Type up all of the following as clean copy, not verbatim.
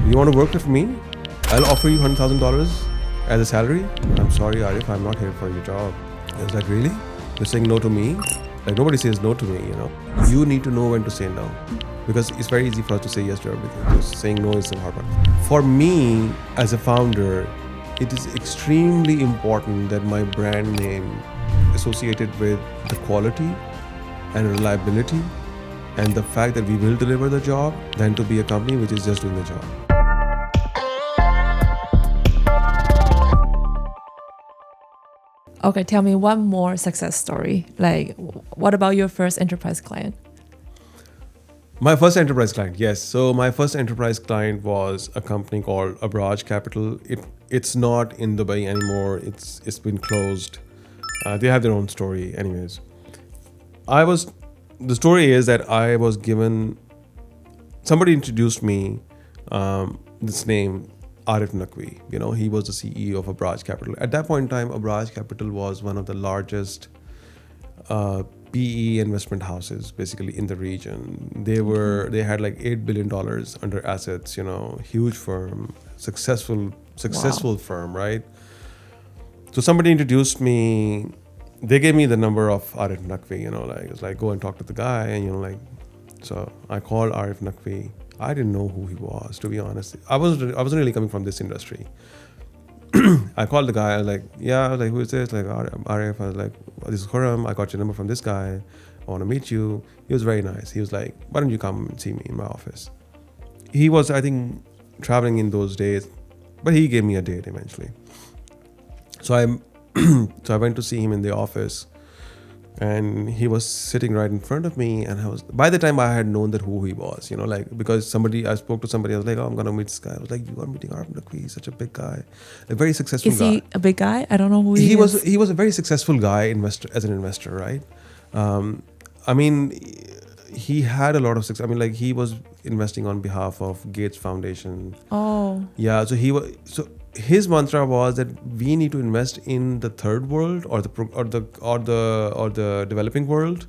you want to work with me? I'll offer you $100,000 as a salary. I'm sorry, Arif, I'm not here for your job. I was like, really? You're saying no to me? Like, nobody says no to me, you know? You need to know when to say no. Because it's very easy for us to say yes to everything. Just saying no is the hard one. For me, as a founder, it is extremely important that my brand name associated with the quality and reliability and the fact that we will deliver the job than to be a company which is just doing the job. Okay, tell me one more success story. Like, what about your first enterprise client? My first enterprise client, yes. So my first enterprise client was a company called Abraj Capital. It's not in Dubai anymore. It's been closed. They have their own story, anyways. The story is that I was given. Somebody introduced me this name, Arif Naqvi. You know, he was the CEO of Abraj Capital. At that point in time, Abraj Capital was one of the largest PE investment houses basically in the region. They had like $8 billion under assets, you know, huge firm, successful firm, right? So somebody introduced me, they gave me the number of Arif Naqvi, you know, like it's like go and talk to the guy, and you know, like, so I called Arif Naqvi. I didn't know who he was, to be honest. I wasn't really coming from this industry. I called the guy. I was like, yeah. I was like, who is this? Like, Arif. I was like, this is Khurram. I got your number from this guy. I want to meet you. He was very nice. He was like, why don't you come and see me in my office? He was, I think, traveling in those days, but he gave me a date eventually. So I went to see him in the office, and he was sitting right in front of me. And by the time I had known that who he was, you know, like, because I spoke to somebody, I was like, oh, I'm going to meet this guy. I was like, you are meeting Arif Naqvi. He's such a big guy, a very successful guy. Is he a big guy? I don't know who he is. He was a very successful guy as an investor, right? I mean, he had a lot of success. I mean, like, he was investing on behalf of Gates Foundation. Oh. Yeah, so his mantra was that we need to invest in the third world or the developing world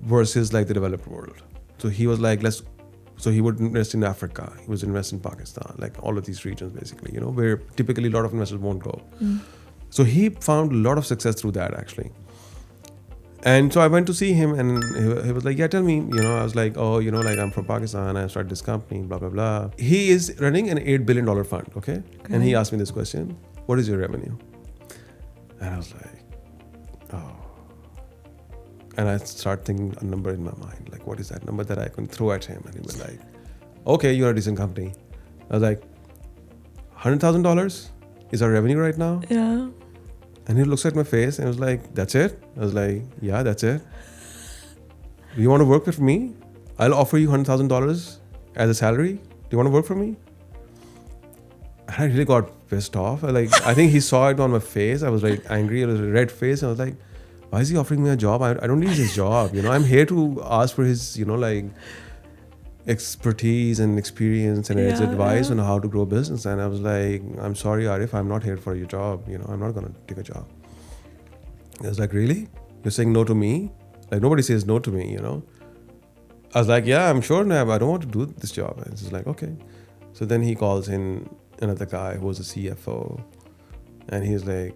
versus like the developed world. So he was like, so he would invest in Africa, he would invest in Pakistan, like all of these regions basically, you know, where typically a lot of investors won't go. So he found a lot of success through that actually. And so I went to see him, and he was like, yeah, tell me, you know. I was like, oh, you know, like, I'm from Pakistan, I started this company, blah, blah, blah. He is running an $8 billion fund, okay? And he asked me this question, what is your revenue? And I was like, oh. And I started thinking a number in my mind, like, what is that number that I can throw at him? And he was like, okay, you're a decent company. I was like, $100,000 is our revenue right now? Yeah. And he looks at my face and was like, that's it? I was like, yeah, that's it. You want to work with me? I'll offer you $100,000 as a salary. Do you want to work for me? And I really got pissed off. I think he saw it on my face. I was like angry. It was a red face. I was like, why is he offering me a job? I don't need his job. You know, I'm here to ask for his, you know, like, expertise and experience and his advice on how to grow a business. And I was like, I'm sorry, Arif, I'm not here for your job. You know, I'm not going to take a job. I was like, really? You're saying no to me? Like, nobody says no to me, you know? I was like, yeah, I'm sure, Nab, I don't want to do this job. And he's like, okay. So then he calls in another guy who was a CFO. And he's like,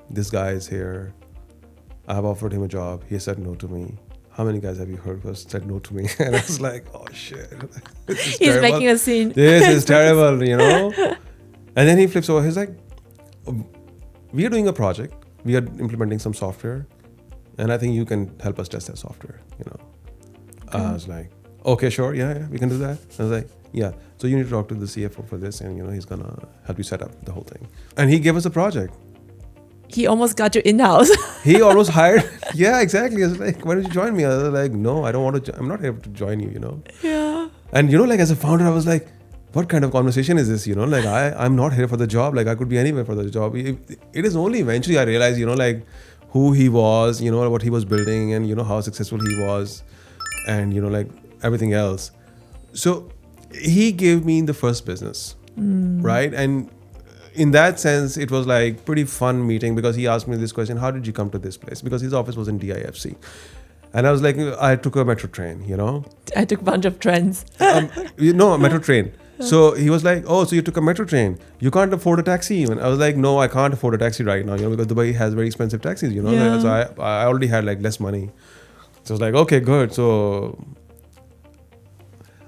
this guy is here. I have offered him a job. He said no to me. How many guys have you heard who said no to me? And I was like, oh shit. He's making a scene. This is terrible, you know? And then he flips over. He's like, we are doing a project. We are implementing some software. And I think you can help us test that software, you know? Okay. I was like, okay, sure. Yeah, we can do that. I was like, yeah. So you need to talk to the CFO for this. And, you know, he's going to help you set up the whole thing. And he gave us a project. He almost got you in-house. He almost hired. Yeah, exactly. I was like, why don't you join me? I was like, no, I don't want to. I'm not able to join you, you know? Yeah. And, you know, like, as a founder, I was like, what kind of conversation is this? You know, like, I'm not here for the job. Like, I could be anywhere for the job. It is only eventually I realized, you know, like, who he was, you know, what he was building, and, you know, how successful he was, and, you know, like, everything else. So he gave me the first business, right? And in that sense, it was like pretty fun meeting, because he asked me this question, how did you come to this place? Because his office was in DIFC. And I was like, I took a metro train, you know. I took a bunch of trends. A metro train. So he was like, oh, so you took a metro train. You can't afford a taxi even. I was like, no, I can't afford a taxi right now, you know, because Dubai has very expensive taxis, you know. Yeah. So I already had like less money. So I was like, okay, good. So,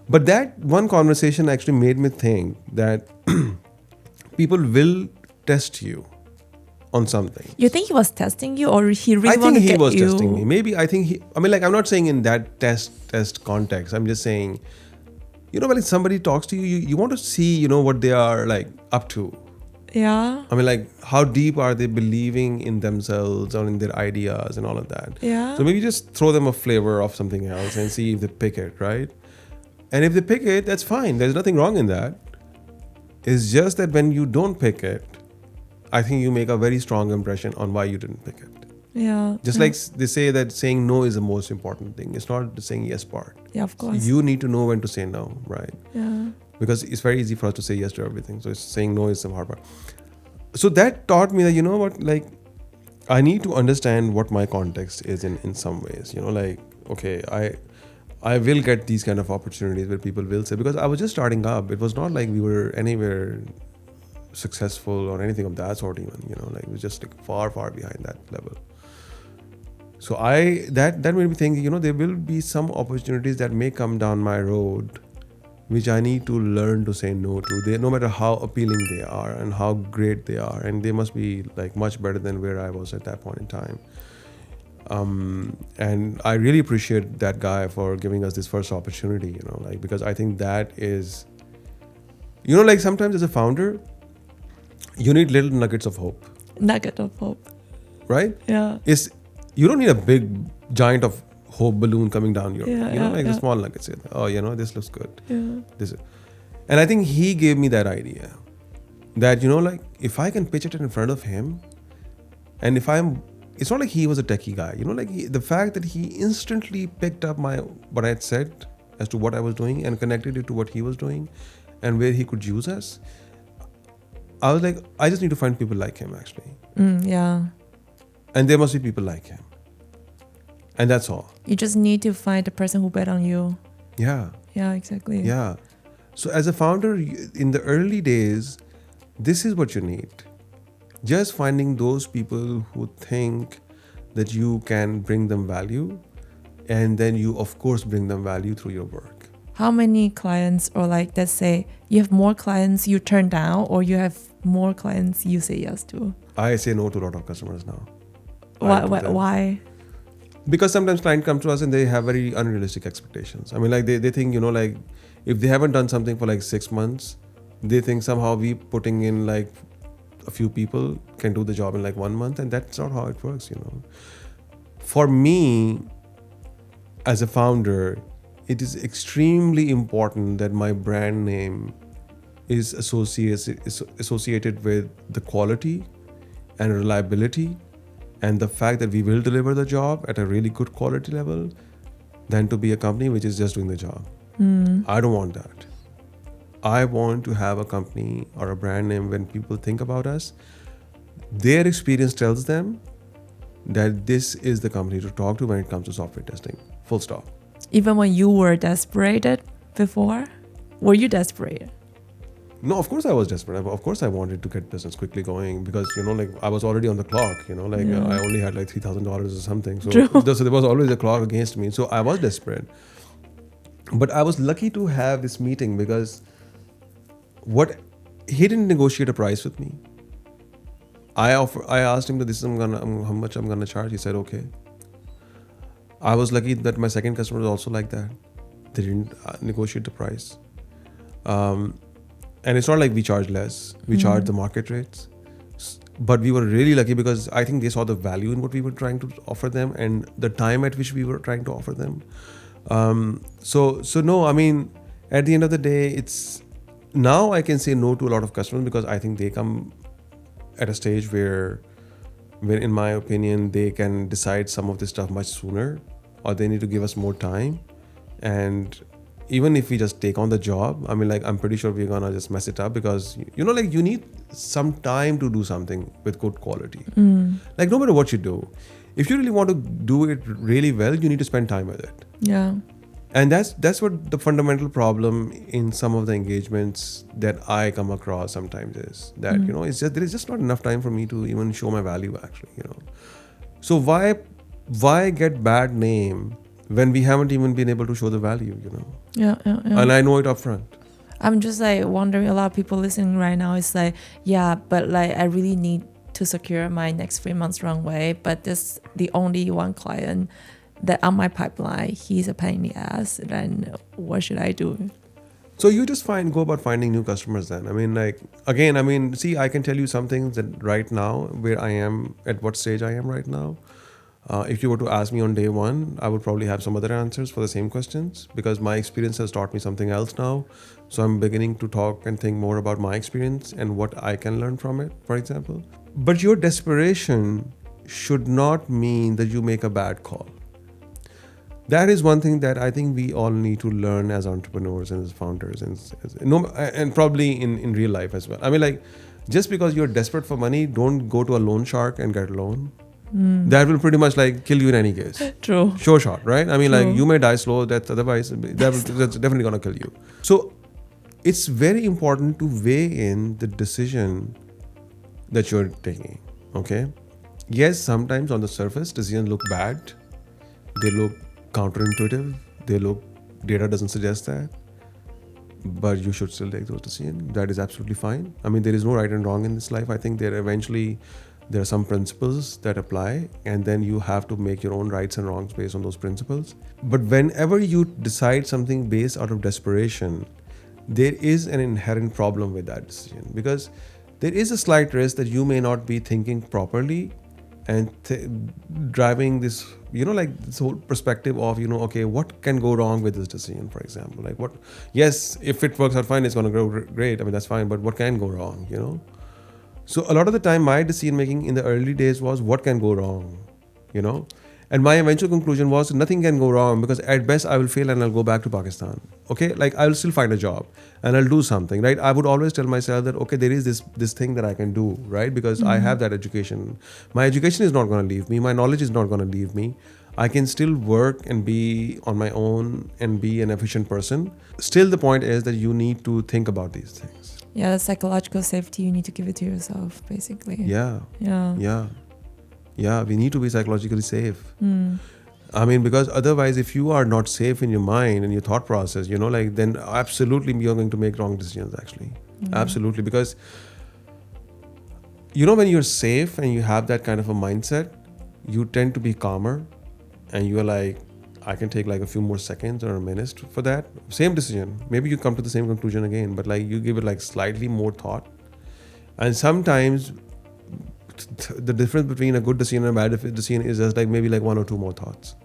but that one conversation actually made me think that people will test you on something. You think he was testing you, or he really I wanted think to he get was you? testing me. Maybe I think I'm not saying in that test context. I'm just saying, you know, when somebody talks to you, you want to see, you know, what they are like up to. Yeah. I mean, like, how deep are they believing in themselves or in their ideas and all of that? Yeah. So maybe just throw them a flavor of something else and see if they pick it, right? And if they pick it, that's fine. There's nothing wrong in that. It's just that when you don't pick it, I think you make a very strong impression on why you didn't pick it. Yeah. Just like they say that saying no is the most important thing. It's not the saying yes part. Yeah, of course. You need to know when to say no, right? Yeah. Because it's very easy for us to say yes to everything. So saying no is the hard part. So that taught me that, you know what, like, I need to understand what my context is in some ways. You know, like, okay, I will get these kind of opportunities where people will say, because I was just starting up. It was not like we were anywhere successful or anything of that sort even, you know, like it was just like far behind that level. So that made me think, you know, there will be some opportunities that may come down my road which I need to learn to say no to. They, no matter how appealing they are and how great they are, and they must be like much better than where I was at that point in time. And I really appreciate that guy for giving us this first opportunity, you know, like, because I think that is, you know, like sometimes as a founder, you need little nuggets of hope, Nugget of hope. right? Yeah. You don't need a big giant of hope balloon coming down your, Yeah, you know, yeah, like yeah. the small nuggets. Oh, you know, this looks good. Yeah. And I think he gave me that idea that, you know, like if I can pitch it in front of him, and it's not like he was a techie guy, you know, like the fact that he instantly picked up what I had said as to what I was doing and connected it to what he was doing and where he could use us. I was like, I just need to find people like him actually. Yeah. And there must be people like him. And that's all. You just need to find the person who bet on you. Yeah. Yeah, exactly. Yeah. So as a founder, in the early days, this is what you need. Just finding those people who think that you can bring them value, and then you of course bring them value through your work. How many clients, or like let's say you have more clients you turn down, or you have more clients you say yes to? I say no to a lot of customers now. I do that. Why? Because sometimes clients come to us and they have very unrealistic expectations. I mean, like they think, you know, like if they haven't done something for like 6 months, they think somehow we putting in like a few people can do the job in like 1 month, and that's not how it works, you know. For me, as a founder, it is extremely important that my brand name is associated with the quality and reliability and the fact that we will deliver the job at a really good quality level, than to be a company which is just doing the job. I don't want that. I want to have a company or a brand name when people think about us, their experience tells them that this is the company to talk to when it comes to software testing. Full stop. Even when you were desperate before? Were you desperate? No, of course I was desperate. Of course I wanted to get business quickly going because, you know, like I was already on the clock, you know, like I only had like $3,000 or something. So, so there was always a clock against me. So I was desperate. But I was lucky to have this meeting because he didn't negotiate a price with me. I asked him that this is how much I'm gonna charge. He said okay. I was lucky that my second customer was also like that. They didn't negotiate the price. And it's not like we charge less. We charge the market rates. But we were really lucky because I think they saw the value in what we were trying to offer them and the time at which we were trying to offer them. So no, I mean, at the end of the day, now I can say no to a lot of customers because I think they come at a stage where in my opinion, they can decide some of this stuff much sooner, or they need to give us more time. And even if we just take on the job, I mean, like, I'm pretty sure we're gonna just mess it up because, you know, like you need some time to do something with good quality. Like no matter what you do, if you really want to do it really well, you need to spend time with it. Yeah. And that's what the fundamental problem in some of the engagements that I come across sometimes is that, you know, it's just, there is just not enough time for me to even show my value actually, you know. So why get bad name when we haven't even been able to show the value, you know? Yeah. And I know it upfront. I'm just like wondering, a lot of people listening right now is like, yeah, but like I really need to secure my next 3 months runway, but this the only one client that on my pipeline, he's a pain in the ass, then what should I do? So you just go about finding new customers then. I mean, like, again, I mean, see, I can tell you some things that right now, where I am, at what stage I am right now. If you were to ask me on day one, I would probably have some other answers for the same questions because my experience has taught me something else now. So I'm beginning to talk and think more about my experience and what I can learn from it, for example. But your desperation should not mean that you make a bad call. That is one thing that I think we all need to learn as entrepreneurs and as founders and probably in real life as well. I mean, like, just because you're desperate for money, don't go to a loan shark and get a loan. That will pretty much like kill you in any case. True. Sure shot, right? I mean, True. like, you may die slow, otherwise that's definitely going to kill you. So it's very important to weigh in the decision that you're taking, okay? Yes, sometimes on the surface, decisions look bad. They look counterintuitive. Data doesn't suggest that. But you should still take those decisions. That is absolutely fine. I mean, there is no right and wrong in this life. I think there are some principles that apply, and then you have to make your own rights and wrongs based on those principles. But whenever you decide something based out of desperation, there is an inherent problem with that decision, because there is a slight risk that you may not be thinking properly and driving this, you know, like this whole perspective of, you know, okay, what can go wrong with this decision, for example? Like, yes, if it works out fine, it's going to go great. I mean, that's fine, but what can go wrong, you know? So a lot of the time, my decision making in the early days was what can go wrong, you know? And my eventual conclusion was nothing can go wrong, because at best I will fail and I'll go back to Pakistan. Okay, like I will still find a job and I'll do something, right? I would always tell myself that, okay, there is this thing that I can do, right? Because I have that education. My education is not going to leave me. My knowledge is not going to leave me. I can still work and be on my own and be an efficient person. Still, the point is that you need to think about these things. Yeah, the psychological safety, you need to give it to yourself, basically. Yeah, we need to be psychologically safe. I mean, because otherwise, if you are not safe in your mind and your thought process, you know, like, then absolutely you're going to make wrong decisions, actually. Absolutely. Because, you know, when you're safe and you have that kind of a mindset, you tend to be calmer and you're like, I can take like a few more seconds or a minute for that. Same decision. Maybe you come to the same conclusion again, but like you give it like slightly more thought. And sometimes the difference between a good decision and a bad decision is just like maybe like one or two more thoughts.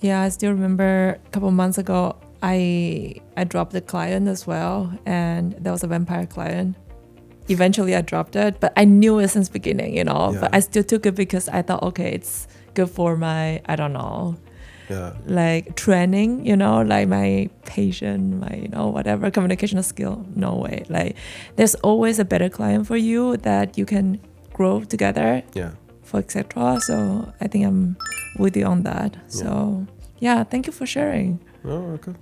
Yeah, I still remember a couple of months ago, I dropped a client as well, and that was a vampire client. Eventually I dropped it, but I knew it since beginning, you know, but I still took it because I thought, okay, it's good for my, I don't know, like training, you know, like my patience, my, you know, whatever communicational skill. No way. Like there's always a better client for you that you can grow together, for etc. So I think I'm with you on that. So yeah, thank you for sharing. Oh, okay.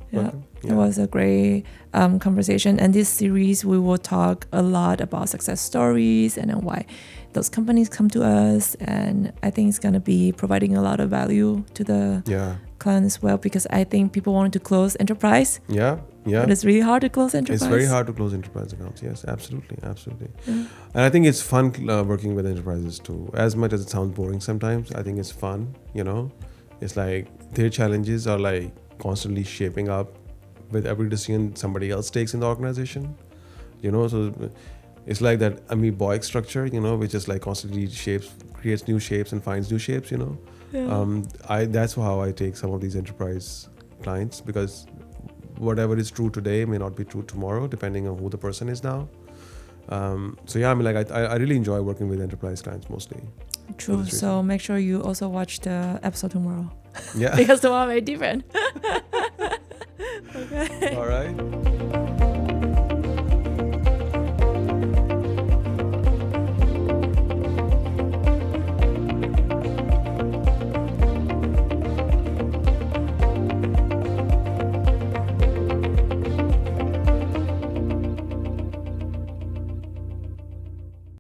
It was a great conversation, and this series we will talk a lot about success stories and then why those companies come to us, and I think it's going to be providing a lot of value to the client as well, because I think people want to close enterprise. But it's really hard to close enterprise. It's very hard to close enterprise accounts. Yes, absolutely. And I think it's fun working with enterprises too. As much as it sounds boring sometimes, I think it's fun, you know. It's like their challenges are like constantly shaping up with every decision somebody else takes in the organization, you know. So it's like that amoeboic structure, you know, which is like constantly creates new shapes and finds new shapes, you know. That's how I take some of these enterprise clients, because whatever is true today may not be true tomorrow, depending on who the person is now. So yeah, I mean, like I really enjoy working with enterprise clients mostly. True. So make sure you also watch the episode tomorrow. Yeah. Because tomorrow may be different. Okay. All right.